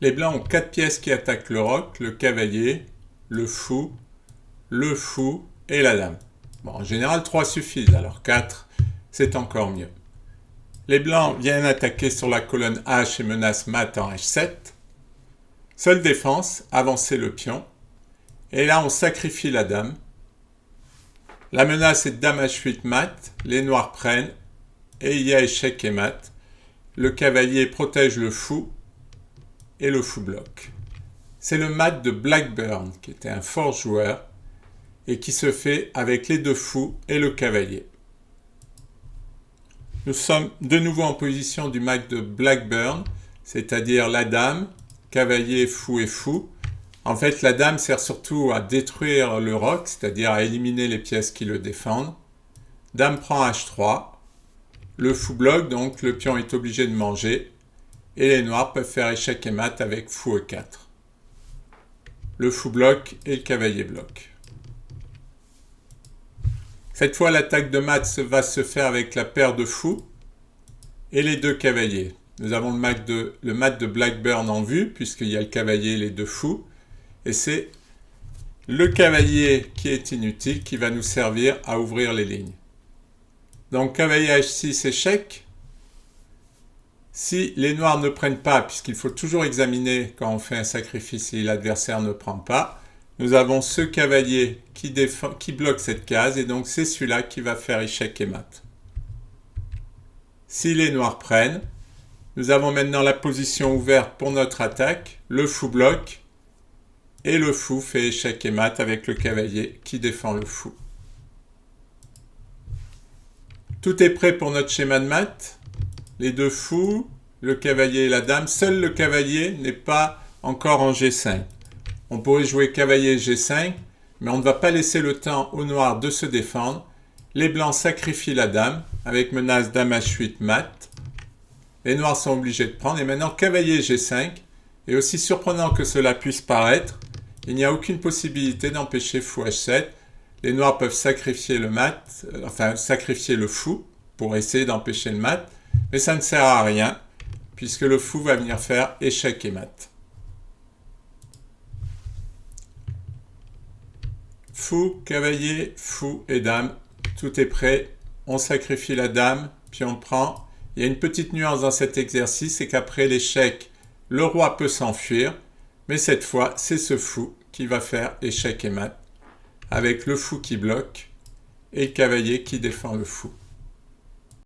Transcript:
Les blancs ont 4 pièces qui attaquent le roc, le cavalier, le fou et la dame. Bon, en général, 3 suffisent, alors 4, c'est encore mieux. Les blancs viennent attaquer sur la colonne H et menacent mat en H7. Seule défense, avancer le pion. Et là, on sacrifie la dame. La menace est dame H8 mat, les noirs prennent, et il y a échec et mat. Le cavalier protège le fou, et le fou bloque. C'est le mat de Blackburn, qui était un fort joueur, et qui se fait avec les 2 fous et le cavalier. Nous sommes de nouveau en position du mat de Blackburn, c'est-à-dire la dame, cavalier, fou et fou. En fait, la dame sert surtout à détruire le roc, c'est-à-dire à éliminer les pièces qui le défendent. Dame prend H3, le fou bloque, donc le pion est obligé de manger, et les noirs peuvent faire échec et mat avec fou E4. Le fou bloque et le cavalier bloque. Cette fois, l'attaque de mat va se faire avec la paire de fous et les 2 cavaliers. Nous avons le mat de Blackburn en vue, puisqu'il y a le cavalier et les 2 fous. Et c'est le cavalier qui est inutile qui va nous servir à ouvrir les lignes. Donc cavalier H6, échec. Si les noirs ne prennent pas, puisqu'il faut toujours examiner quand on fait un sacrifice si l'adversaire ne prend pas, nous avons ce cavalier qui bloque cette case, et donc c'est celui-là qui va faire échec et mat. Si les noirs prennent, nous avons maintenant la position ouverte pour notre attaque, le fou bloque, et le fou fait échec et mat avec le cavalier qui défend le fou. Tout est prêt pour notre schéma de mat. Les 2 fous, le cavalier et la dame. Seul le cavalier n'est pas encore en G5. On pourrait jouer cavalier G5, mais on ne va pas laisser le temps aux noirs de se défendre. Les blancs sacrifient la dame avec menace dame H8 mat. Les noirs sont obligés de prendre. Et maintenant, cavalier G5. Et aussi surprenant que cela puisse paraître, il n'y a aucune possibilité d'empêcher fou H7. Les noirs peuvent sacrifier le mat, sacrifier le fou pour essayer d'empêcher le mat, mais ça ne sert à rien, puisque le fou va venir faire échec et mat. Fou, cavalier, fou et dame, tout est prêt. On sacrifie la dame, puis on prend. Il y a une petite nuance dans cet exercice, c'est qu'après l'échec, le roi peut s'enfuir, mais cette fois, c'est ce fou qui va faire échec et mat, avec le fou qui bloque et le cavalier qui défend le fou.